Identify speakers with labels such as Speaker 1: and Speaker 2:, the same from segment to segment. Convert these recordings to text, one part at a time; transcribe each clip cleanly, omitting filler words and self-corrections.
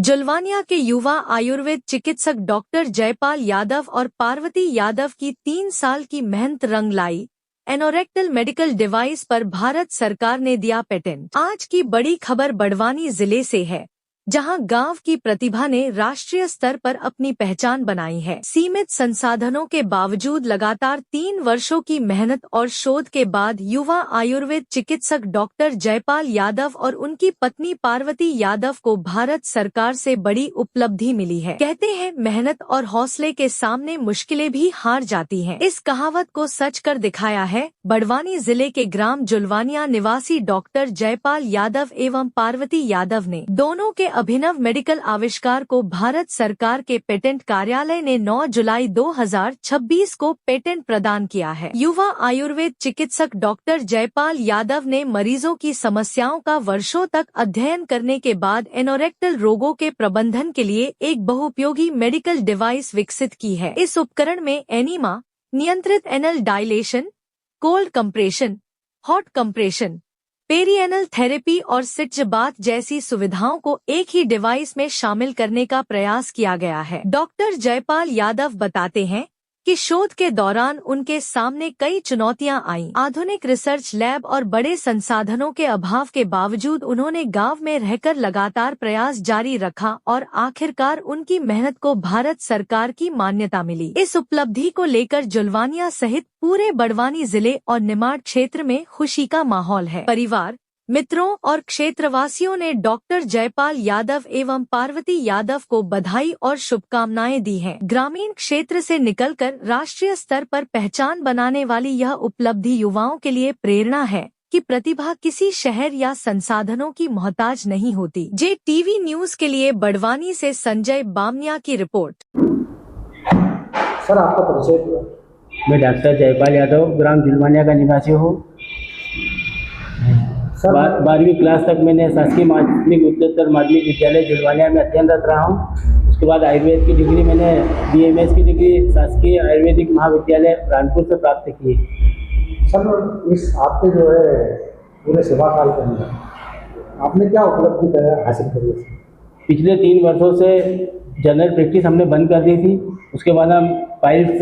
Speaker 1: जुलवानिया के युवा आयुर्वेद चिकित्सक डॉक्टर जयपाल यादव और पार्वती यादव की 3 साल की मेहनत रंग लाई। एनोरेक्टल मेडिकल डिवाइस पर भारत सरकार ने दिया पेटेंट। आज की बड़ी खबर बड़वानी जिले से है, जहां गांव की प्रतिभा ने राष्ट्रीय स्तर पर अपनी पहचान बनाई है। सीमित संसाधनों के बावजूद लगातार 3 वर्षों की मेहनत और शोध के बाद युवा आयुर्वेद चिकित्सक डॉक्टर जयपाल यादव और उनकी पत्नी पार्वती यादव को भारत सरकार से बड़ी उपलब्धि मिली है। कहते हैं, मेहनत और हौसले के सामने मुश्किलें भी हार जाती हैं। इस कहावत को सच कर दिखाया है बड़वानी जिले के ग्राम जुलवानिया निवासी डॉक्टर जयपाल यादव एवं पार्वती यादव ने। दोनों के अभिनव मेडिकल आविष्कार को भारत सरकार के पेटेंट कार्यालय ने 9 जुलाई 2026 को पेटेंट प्रदान किया है। युवा आयुर्वेद चिकित्सक डॉक्टर जयपाल यादव ने मरीजों की समस्याओं का वर्षों तक अध्ययन करने के बाद एनोरेक्टल रोगों के प्रबंधन के लिए एक बहुउपयोगी मेडिकल डिवाइस विकसित की है। इस उपकरण में एनीमा, नियंत्रित anal dilation, cold compression, hot compression, perianal therapy और सिट्ज बाथ जैसी सुविधाओं को एक ही डिवाइस में शामिल करने का प्रयास किया गया है। डॉक्टर जयपाल यादव बताते हैं कि शोध के दौरान उनके सामने कई चुनौतियां आईं। आधुनिक रिसर्च लैब और बड़े संसाधनों के अभाव के बावजूद उन्होंने गांव में रहकर लगातार प्रयास जारी रखा और आखिरकार उनकी मेहनत को भारत सरकार की मान्यता मिली। इस उपलब्धि को लेकर जुलवानिया सहित पूरे बड़वानी जिले और निमाड़ क्षेत्र में खुशी का माहौल है। परिवार, मित्रों और क्षेत्रवासियों ने डॉक्टर जयपाल यादव एवं पार्वती यादव को बधाई और शुभकामनाएं दी हैं। ग्रामीण क्षेत्र से निकलकर राष्ट्रीय स्तर पर पहचान बनाने वाली यह उपलब्धि युवाओं के लिए प्रेरणा है कि प्रतिभा किसी शहर या संसाधनों की मोहताज नहीं होती। JTV न्यूज के लिए बड़वानी से संजय बामनिया की रिपोर्ट।
Speaker 2: सर, आपका परिचय?
Speaker 3: मैं डॉक्टर जयपाल यादव ग्राम जुलवानिया का निवासी हूँ। 12वीं क्लास तक मैंने शासकीय माध्यमिक उच्चतर माध्यमिक विद्यालय जुलवानिया में अध्ययनरत रहा हूँ। उसके बाद आयुर्वेद की डिग्री मैंने BMS की डिग्री शासकीय आयुर्वेदिक महाविद्यालय कानपुर से प्राप्त की।
Speaker 2: सर, इस आपके जो है पूरे सेवा काल के अंदर आपने क्या उपलब्धि हासिल करी है?
Speaker 3: पिछले 3 वर्षों से जनरल प्रैक्टिस हमने बंद कर दी थी। उसके बाद हम पाइल्स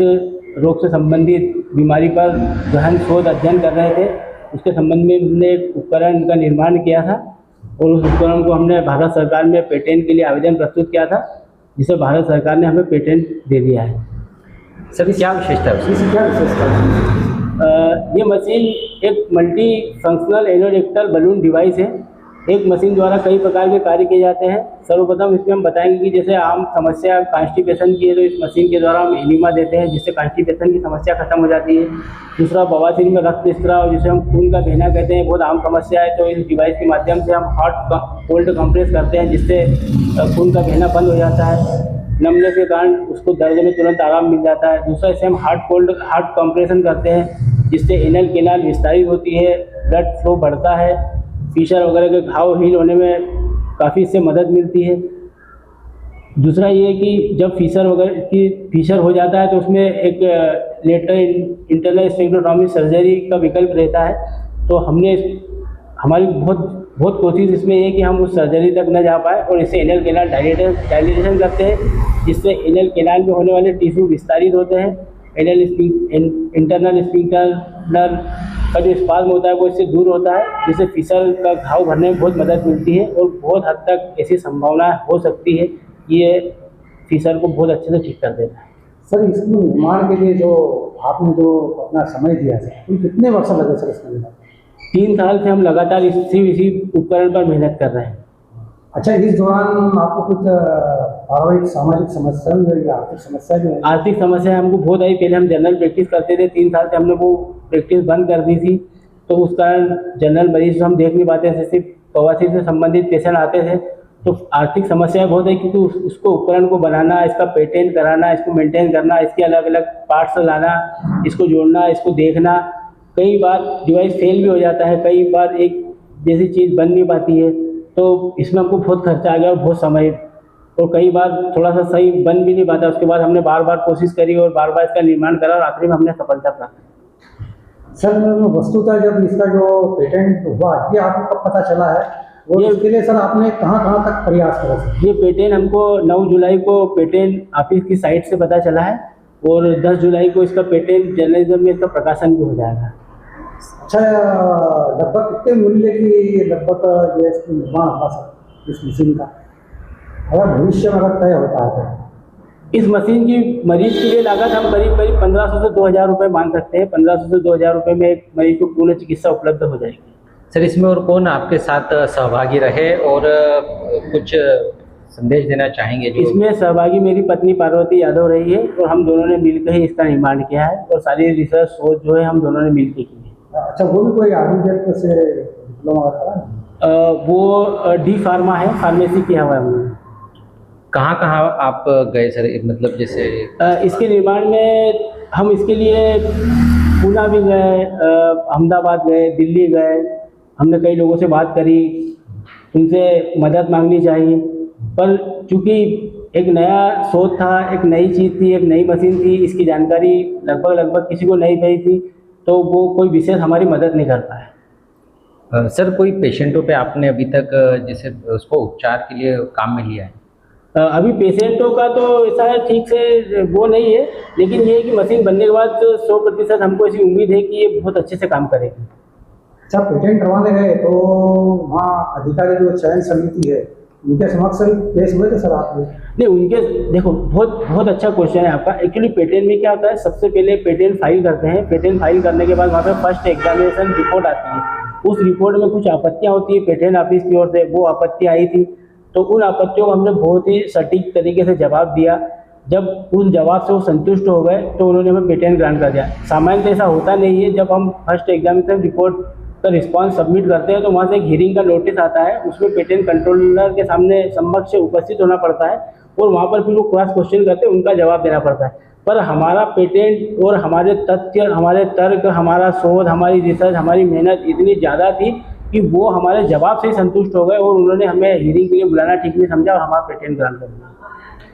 Speaker 3: रोग से संबंधित बीमारी पर गहन शोध अध्ययन कर रहे थे। उसके संबंध में हमने एक उपकरण का निर्माण किया था और उस उपकरण को हमने भारत सरकार में पेटेंट के लिए आवेदन प्रस्तुत किया था, जिसे भारत सरकार ने हमें पेटेंट दे दिया है।
Speaker 2: सर, क्या विशेषता है?
Speaker 3: ये मशीन एक multi functional anorectal balloon device है। एक मशीन द्वारा कई प्रकार के कार्य किए जाते हैं। सर्वप्रथम इसमें हम बताएंगे कि जैसे आम समस्या कॉन्स्टिपेशन की है, तो इस मशीन के द्वारा हम एनीमा देते हैं, जिससे कॉन्स्टिपेशन की समस्या खत्म हो जाती है। दूसरा, बवासीर में रक्त स्त्राव, जिसे हम खून का बहना कहते हैं, बहुत आम समस्या है, तो इस डिवाइस के माध्यम से हम हॉट कोल्ड कंप्रेस करते हैं, जिससे खून का बहना बंद हो जाता है। नमने के कारण उसको दर्द में तुरंत आराम मिल जाता है। दूसरा, इसे हम हार्ट कंप्रेशन करते हैं, जिससे एनल केनाल विस्तारित होती है, ब्लड फ्लो बढ़ता है, फीशर वगैरह के घाव हील होने में काफ़ी इससे मदद मिलती है। दूसरा ये कि जब फीशर हो जाता है तो उसमें एक लेटर इंटरनल स्फिंक्टरोटॉमी सर्जरी का विकल्प रहता है। तो हमारी बहुत कोशिश इसमें ये कि हम उस सर्जरी तक न जा पाए और इससे एनल केनाल डायलेशन करते हैं, जिससे एनल केनाल में होने वाले टिश्यू विस्तारित होते हैं। इंटरनल स्फिंक्टर का जो स्पाज्म होता है वो इससे दूर होता है, जिससे फीसर का घाव भरने में बहुत मदद मिलती है और बहुत हद तक ऐसी संभावना हो सकती है कि ये फीसर को बहुत अच्छे से ठीक कर देता है।
Speaker 2: सर, इसके निर्माण के लिए जो आपने जो अपना समय दिया है, तो कितने वर्ष लगे सर इसमें?
Speaker 3: 3 साल से हम लगातार इसी उपकरण पर मेहनत कर रहे हैं।
Speaker 2: अच्छा, इस दौरान आपको कुछ पारिवारिक सामाजिक समस्या या आर्थिक समस्या भी?
Speaker 3: आर्थिक समस्या हमको बहुत आई। पहले हम जनरल प्रैक्टिस करते थे, 3 साल से हमने वो प्रैक्टिस बंद कर दी थी, तो उस कारण जनरल मरीज हम देख नहीं पाते थे। सिर्फ बवासीर से संबंधित पेशेंट आते थे, तो आर्थिक समस्या बहुत है, क्योंकि उसको उपकरण को बनाना, इसका पेटेंट कराना, इसको मेंटेन करना, इसके अलग अलग पार्ट्स लाना, इसको जोड़ना, इसको देखना, कई बार डिवाइस फेल भी हो जाता है, कई बार एक जैसी चीज़ बन नहीं पाती है, तो इसमें हमको बहुत खर्चा आ गया और बहुत समय, और कई बार थोड़ा सा सही बन भी नहीं पाता। उसके बाद हमने बार बार कोशिश करी और बार बार इसका निर्माण करा और आखिर में हमने सफलता प्राप्त।
Speaker 2: सर, वस्तुतः जब इसका जो पेटेंट हुआ, ये आपको कब पता चला है और
Speaker 3: ये
Speaker 2: इसके लिए सर आपने कहाँ तक प्रयास करा सर?
Speaker 3: ये पेटेंट हमको 9 जुलाई को पेटेंट ऑफिस की साइट से पता चला है और 10 जुलाई को इसका पेटेंट जर्नलिज्म में इसका प्रकाशन भी हो जाएगा।
Speaker 2: अच्छा, लगभग कितने मूल्य की लगभग जो है इसका निर्माण होगा सर इस मशीन का, अगर भविष्य में अगर तय होता है तो?
Speaker 3: इस मशीन की मरीज के लिए लागत हम करीब 1500 से 2000 रुपये मान सकते हैं। 1500 से 2000 रुपये में एक मरीज को पूर्ण चिकित्सा उपलब्ध हो जाएगी।
Speaker 4: सर, इसमें और कौन आपके साथ सहभागी रहे और कुछ संदेश देना चाहेंगे? जो
Speaker 3: इसमें सहभागी मेरी पत्नी पार्वती यादव रही है और हम दोनों ने मिलकर ही इसका निर्माण किया है और सारी रिसर्च सोच जो है हम दोनों ने मिलकर की है।
Speaker 2: अच्छा, वो भी कोई आयुर्वेद से डिप्लोमा करा है?
Speaker 3: वो डी फार्मा है, फार्मेसी किया हुआ है उन्होंने।
Speaker 4: कहाँ आप गए सर, मतलब जैसे
Speaker 3: इसके निर्माण में हम इसके लिए पूना भी गए, अहमदाबाद गए, दिल्ली गए, हमने कई लोगों से बात करी, उनसे मदद मांगनी चाहिए, पर चूँकि एक नया शोध था, एक नई चीज़ थी, एक नई मशीन थी, इसकी जानकारी लगभग किसी को नहीं गई थी, तो वो कोई विशेष हमारी मदद नहीं कर पाया।
Speaker 4: सर, कोई पेशेंटों पे आपने अभी तक जैसे उसको उपचार के लिए काम में लिया है?
Speaker 3: अभी पेशेंटों का तो ऐसा है ठीक से वो नहीं है, लेकिन ये है कि मशीन बनने के बाद 100% हमको ऐसी उम्मीद है कि ये बहुत अच्छे से काम करेगी।
Speaker 2: अच्छा, पेटेंट करवाने गए तो वहाँ अधिकारी जो चयन समिति है उनके समक्ष पेश हुए थे सर आप?
Speaker 3: नहीं, उनके देखो बहुत अच्छा क्वेश्चन है आपका। एक्चुअली पेटेंट में क्या होता है, सबसे पहले पेटेंट फाइल करते हैं। पेटेंट फाइल करने के बाद वहाँ पे फर्स्ट एग्जामिनेशन रिपोर्ट आती है। उस रिपोर्ट में कुछ आपत्तियाँ होती है पेटेंट ऑफिस की ओर से, वो आपत्ति आई थी, तो उन आपत्तियों को हमने बहुत ही सटीक तरीके से जवाब दिया। जब उन जवाब से वो संतुष्ट हो गए तो उन्होंने हमें पेटेंट ग्रांट कर दिया। सामान्यतः ऐसा होता नहीं है, जब हम फर्स्ट एग्जामिनेशन रिपोर्ट का रिस्पांस सबमिट करते हैं तो वहाँ से एक हियरिंग का नोटिस आता है, उसमें पेटेंट कंट्रोलर के सामने समक्ष उपस्थित होना पड़ता है और वहाँ पर फिर वो क्रॉस क्वेश्चन करते हैं, उनका जवाब देना पड़ता है। पर हमारा पेटेंट और हमारे तथ्य, हमारे तर्क, हमारा शोध, हमारी रिसर्च, हमारी मेहनत इतनी ज़्यादा थी कि वो हमारे जवाब से ही संतुष्ट हो गए और उन्होंने हमें हियरिंग के लिए बुलाना ठीक नहीं समझा और हमारा पेटेंट ग्रांट कर दिया।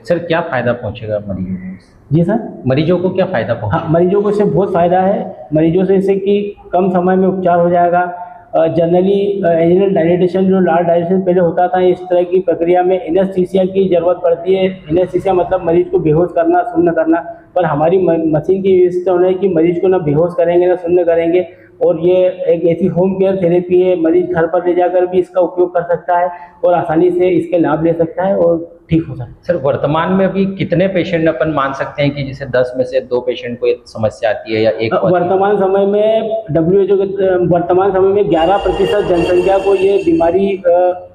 Speaker 4: सर, क्या फ़ायदा पहुँचेगा मरीजों को?
Speaker 3: जी सर,
Speaker 4: मरीजों को क्या फ़ायदा पहुँचेगा?
Speaker 3: हाँ, मरीजों को इससे बहुत फ़ायदा है। मरीजों से इससे कि कम समय में उपचार हो जाएगा। जनरली एनिमल डायलिटेशन, जो लार्ज डायलिटेशन पहले होता था, इस तरह की प्रक्रिया में एनेस्थीसिया की ज़रूरत पड़ती है। एनेस्थीसिया मतलब मरीज को बेहोश करना, सुन्न करना, पर हमारी मशीन की व्यवस्था होना है कि मरीज को ना बेहोश करेंगे ना सुन्न करेंगे, और ये एक ऐसी होम केयर थेरेपी है, मरीज घर पर ले जाकर भी इसका उपयोग कर सकता है और आसानी से इसके लाभ ले सकता है और ठीक हो सकता है।
Speaker 4: सर, वर्तमान में अभी कितने पेशेंट अपन मान सकते हैं कि जैसे 10 में से 2 पेशेंट को एक समस्या आती है या एक?
Speaker 3: वर्तमान समय में WHO के वर्तमान समय में 11% जनसंख्या को ये बीमारी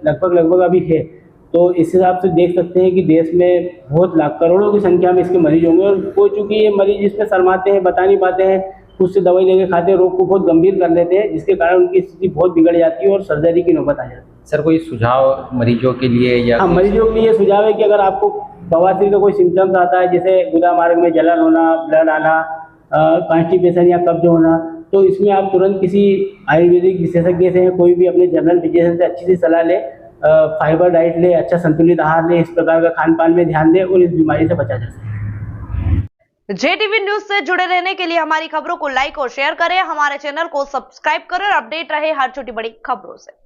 Speaker 3: लगभग अभी है। तो इस हिसाब से देख सकते हैं कि देश में बहुत लाख करोड़ों की संख्या में इसके मरीज होंगे और वो चूँकि ये मरीज इसमें शर्माते हैं, बता नहीं पाते हैं, कुछ से दवाई लेके खाते हैं, रोग को बहुत गंभीर कर लेते हैं, जिसके कारण उनकी स्थिति बहुत बिगड़ जाती है और सर्जरी की नौबत आ जाती है।
Speaker 4: सर, कोई सुझाव मरीजों के लिए या?
Speaker 3: हाँ, मरीजों के लिए सुझाव है कि अगर आपको बवासीर का कोई सिम्टम्स आता है, जैसे गुदा मार्ग में जलन होना, ब्लड आना, कॉन्स्टिपेशन या कब्ज होना, तो इसमें आप तुरंत किसी आयुर्वेदिक विशेषज्ञ से, कोई भी अपने जनरल फिजिशियन से अच्छी सी सलाह ले, फाइबर डाइट ले, अच्छा संतुलित आहार ले, इस प्रकार का खान पान में ध्यान दे और इस बीमारी से बचा जा सके।
Speaker 5: JTV न्यूज से जुड़े रहने के लिए हमारी खबरों को लाइक और शेयर करें, हमारे चैनल को सब्सक्राइब करें और अपडेट रहे हर छोटी बड़ी खबरों से।